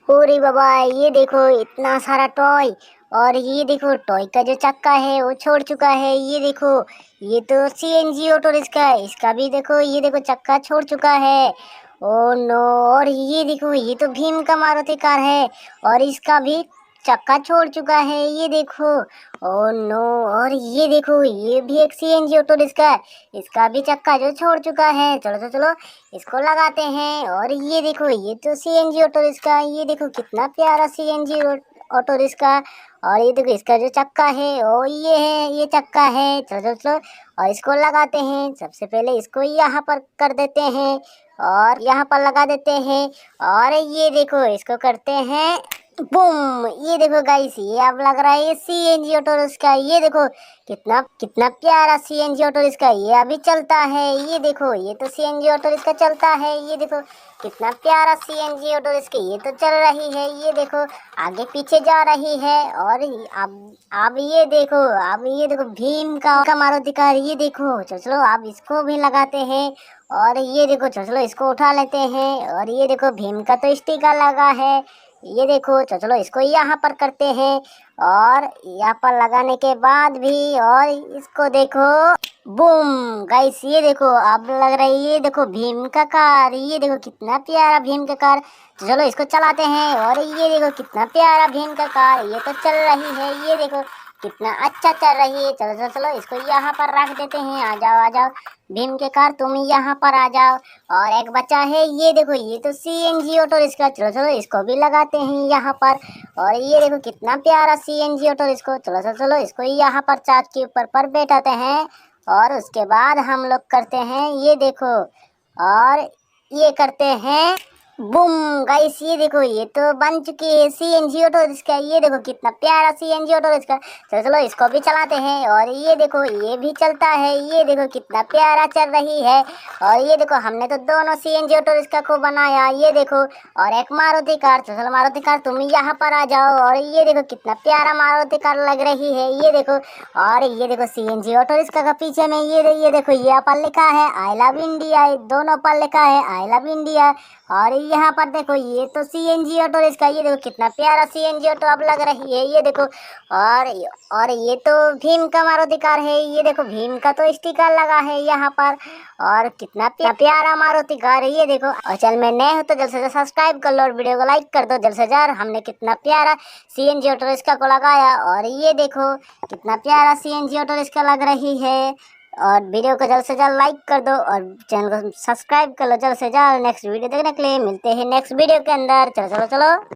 अरे बाबा, ये देखो इतना सारा टॉय। और ये देखो टॉय का जो चक्का है वो छोड़ चुका है। ये देखो, ये तो सीएनजी ऑटो रिक्शा है, इसका भी देखो, ये देखो चक्का छोड़ चुका है। Oh no. और ये देखो, ये तो भीम का मारुति कार है और इसका भी चक्का छोड़ चुका है। ये देखो। Oh no. और ये देखो, ये भी एक सीएनजी ऑटो रिक्शा है, इसका भी चक्का जो छोड़ चुका है। चलो तो चलो, इसको लगाते हैं। और ये देखो, ये तो सीएनजी ऑटो रिक्शा, ये देखो कितना प्यारा सीएनजी ऑटो रिक्शा। और ये देखो, इसका जो चक्का है ओ ये है, ये चक्का है। चलो चलो चलो, और इसको लगाते हैं। सबसे पहले इसको यहाँ पर कर देते हैं और यहाँ पर लगा देते हैं। और ये देखो, इसको करते हैं बूम। ये देखो गाइस, ये अब लग रहा है ये सीएनजी ऑटो रिक्शा। ये देखो कितना कितना प्यारा सीएनजी ऑटो रिक्शा, ये अभी चलता है। ये देखो, ये तो सीएनजी ऑटो रिक्शा चलता है। ये देखो कितना प्यारा सीएनजी ऑटो रिक्शा, ये तो चल रही है। ये देखो आगे पीछे जा रही है। और अब ये देखो, अब ये देखो भीम का मारुति कार। ये देखो, चलो चलो अब इसको भी लगाते हैं। और ये देखो, चलो चलो इसको उठा लेते हैं। और ये देखो भीम का तो स्टिकर लगा है। ये देखो, चलो इसको यहाँ पर करते हैं। और यहाँ पर लगाने के बाद भी, और इसको देखो बूम गाइस, ये देखो अब लग रहा है। ये देखो भीम का कार, ये देखो कितना प्यारा भीम का कार। चलो इसको चलाते हैं। और ये देखो कितना प्यारा भीम का कार, ये तो चल रही है। ये देखो कितना अच्छा चल रही है। चलो चलो चलो, इसको यहाँ पर रख देते हैं। आ जाओ आ जाओ भीम के कार, तुम यहाँ पर आ जाओ। और एक बच्चा है, ये देखो, ये तो सीएनजी ऑटो रिक्शा। चलो चलो इसको भी लगाते हैं यहाँ पर। और ये देखो कितना प्यारा सीएनजी ऑटो रिक्शा। चलो चलो चलो, इसको यहाँ पर चार्ज के ऊपर पर बैठाते हैं। और उसके बाद हम लोग करते हैं, ये देखो, और ये करते हैं बूम गाइस। ये देखो, ये तो बन चुकी है सीएनजी ऑटो रिक्शा। ये देखो कितना प्यारा सीएनजी ऑटो रिक्शा। चलो चलो इसको भी चलाते हैं। और ये देखो, ये भी चलता है। ये देखो कितना प्यारा चल रही है। और ये देखो, हमने तो दोनों सीएनजी ऑटो रिक्शा को बनाया। ये देखो, और एक मारुति कार। चलो चलो मारुति कार, तुम यहाँ पर आ जाओ। और ये देखो कितना प्यारा मारुति कार लग रही है। ये देखो, और ये देखो सीएनजी ऑटो रिक्शा का पीछे में ये देखो, यहाँ पर लिखा है आई लव इंडिया। दोनों पर लिखा है आई लव इंडिया। और यहाँ पर देखो, ये तो सीएनजी ऑटो रिक्शा। ये देखो कितना प्यारा सीएनजी ऑटो अब लग रही है। ये देखो, और ये तो भीम का मारुति कार है। ये देखो भीम का तो स्टिकर लगा है यहाँ पर। और कितना प्यारा मारुति कार है। ये देखो, और चल मैं नए हो तो जल्द से जल्द सब्सक्राइब कर लो और वीडियो को लाइक कर दो जल्द से जल्द। हमने कितना प्यारा सीएनजी ऑटो रिक्शा को लगाया। और ये देखो कितना प्यारा सीएनजी ऑटो रिक्शा लग रही है। और वीडियो को जल्द से जल्द लाइक कर दो और चैनल को सब्सक्राइब कर लो जल्द से जल्द। नेक्स्ट वीडियो देखने के लिए मिलते हैं नेक्स्ट वीडियो के अंदर। चलो चलो चलो।